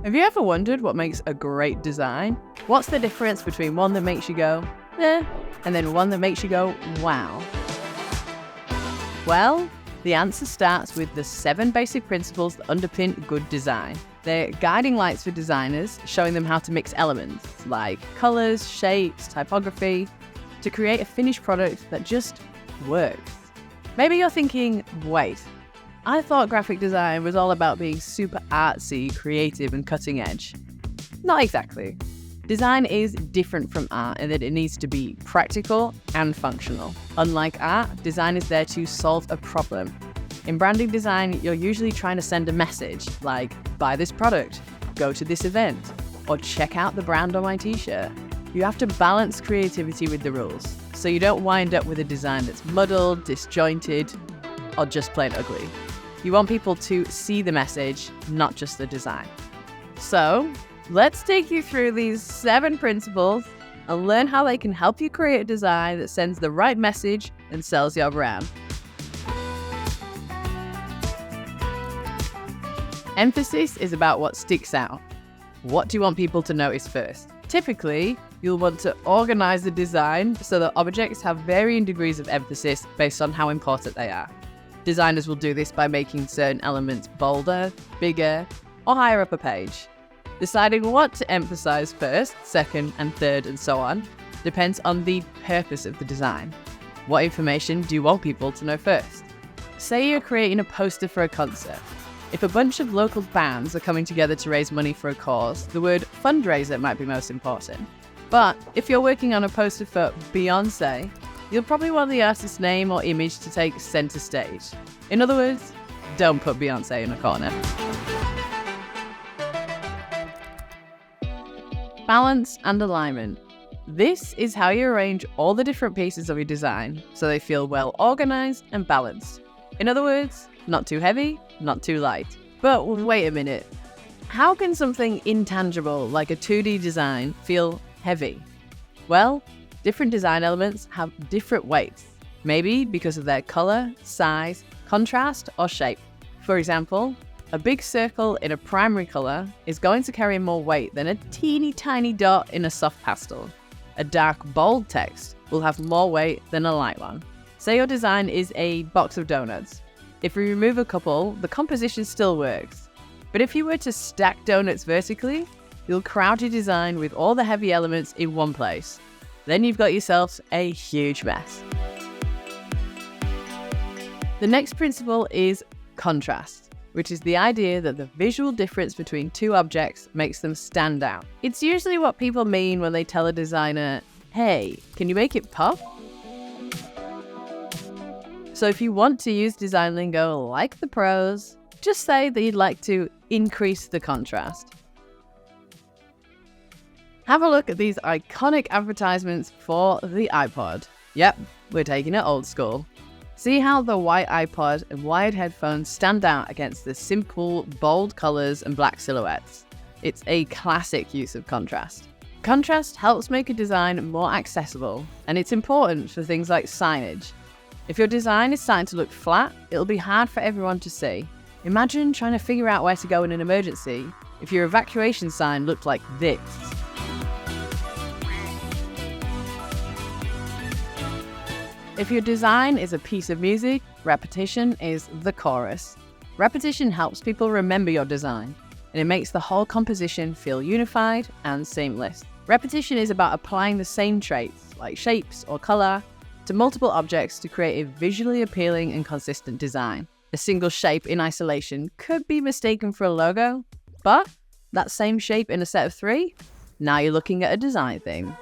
Have you ever wondered what makes a great design? What's the difference between one that makes you go, eh, and then one that makes you go, wow? Well, the answer starts with the 7 basic principles that underpin good design. They're guiding lights for designers, showing them how to mix elements like colors, shapes, typography, to create a finished product that just works. Maybe you're thinking, wait, I thought graphic design was all about being super artsy, creative, and cutting edge. Not exactly. Design is different from art in that it needs to be practical and functional. Unlike art, design is there to solve a problem. In branding design, you're usually trying to send a message like, buy this product, go to this event, or check out the brand on my t-shirt. You have to balance creativity with the rules, so you don't wind up with a design that's muddled, disjointed, or just plain ugly. You want people to see the message, not just the design. So, let's take you through these 7 principles and learn how they can help you create a design that sends the right message and sells your brand. Emphasis is about what sticks out. What do you want people to notice first? Typically, you'll want to organize the design so that objects have varying degrees of emphasis based on how important they are. Designers will do this by making certain elements bolder, bigger, or higher up a page. Deciding what to emphasize first, second, and third, and so on, depends on the purpose of the design. What information do you want people to know first? Say you're creating a poster for a concert. If a bunch of local bands are coming together to raise money for a cause, the word fundraiser might be most important. But if you're working on a poster for Beyoncé, you'll probably want the artist's name or image to take center stage. In other words, don't put Beyoncé in a corner. Balance and alignment. This is how you arrange all the different pieces of your design so they feel well organized and balanced. In other words, not too heavy, not too light. But wait a minute. How can something intangible like a 2D design feel heavy? Well, different design elements have different weights, maybe because of their color, size, contrast, or shape. For example, a big circle in a primary color is going to carry more weight than a teeny tiny dot in a soft pastel. A dark, bold text will have more weight than a light one. Say your design is a box of donuts. If we remove a couple, the composition still works. But if you were to stack donuts vertically, you'll crowd your design with all the heavy elements in one place. Then you've got yourself a huge mess. The next principle is contrast, which is the idea that the visual difference between 2 objects makes them stand out. It's usually what people mean when they tell a designer, hey, can you make it pop? So if you want to use design lingo like the pros, just say that you'd like to increase the contrast. Have a look at these iconic advertisements for the iPod. Yep, we're taking it old school. See how the white iPod and wired headphones stand out against the simple, bold colors and black silhouettes. It's a classic use of contrast. Contrast helps make a design more accessible, and it's important for things like signage. If your design is starting to look flat, it'll be hard for everyone to see. Imagine trying to figure out where to go in an emergency if your evacuation sign looked like this. If your design is a piece of music, repetition is the chorus. Repetition helps people remember your design, and it makes the whole composition feel unified and seamless. Repetition is about applying the same traits, like shapes or color, to multiple objects to create a visually appealing and consistent design. A single shape in isolation could be mistaken for a logo, but that same shape in a set of 3, now you're looking at a design theme.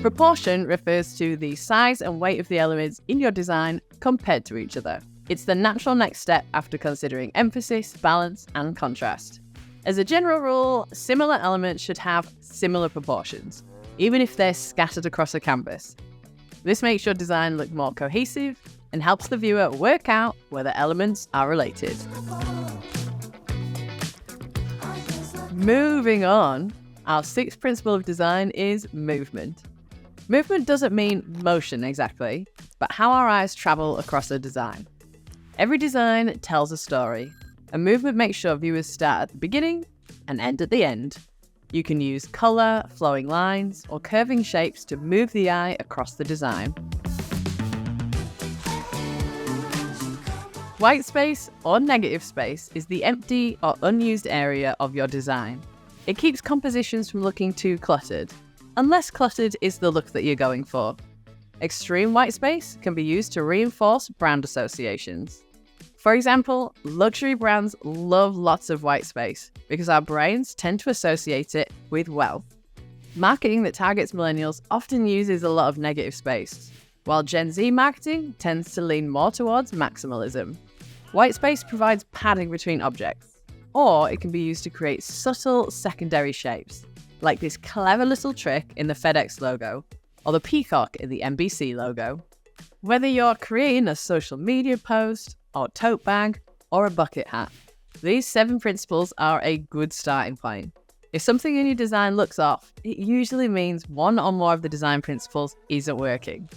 Proportion refers to the size and weight of the elements in your design compared to each other. It's the natural next step after considering emphasis, balance, and contrast. As a general rule, similar elements should have similar proportions, even if they're scattered across a canvas. This makes your design look more cohesive and helps the viewer work out where the elements are related. Moving on, our 6th principle of design is movement. Movement doesn't mean motion exactly, but how our eyes travel across a design. Every design tells a story. A movement makes sure viewers start at the beginning and end at the end. You can use color, flowing lines, or curving shapes to move the eye across the design. White space or negative space is the empty or unused area of your design. It keeps compositions from looking too cluttered, and less cluttered is the look that you're going for. Extreme white space can be used to reinforce brand associations. For example, luxury brands love lots of white space because our brains tend to associate it with wealth. Marketing that targets millennials often uses a lot of negative space, while Gen Z marketing tends to lean more towards maximalism. White space provides padding between objects, or it can be used to create subtle secondary shapes, like this clever little trick in the FedEx logo, or the peacock in the NBC logo. Whether you're creating a social media post, or tote bag, or a bucket hat, these 7 principles are a good starting point. If something in your design looks off, it usually means one or more of the design principles isn't working.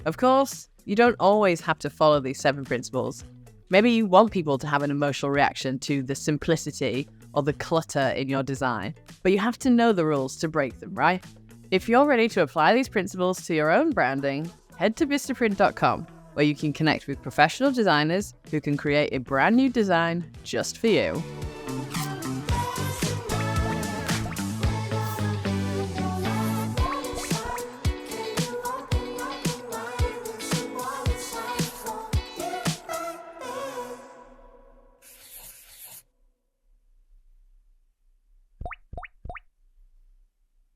Of course, you don't always have to follow these 7 principles. Maybe you want people to have an emotional reaction to the simplicity or the clutter in your design, but you have to know the rules to break them, right? If you're ready to apply these principles to your own branding, head to VistaPrint.com, where you can connect with professional designers who can create a brand new design just for you.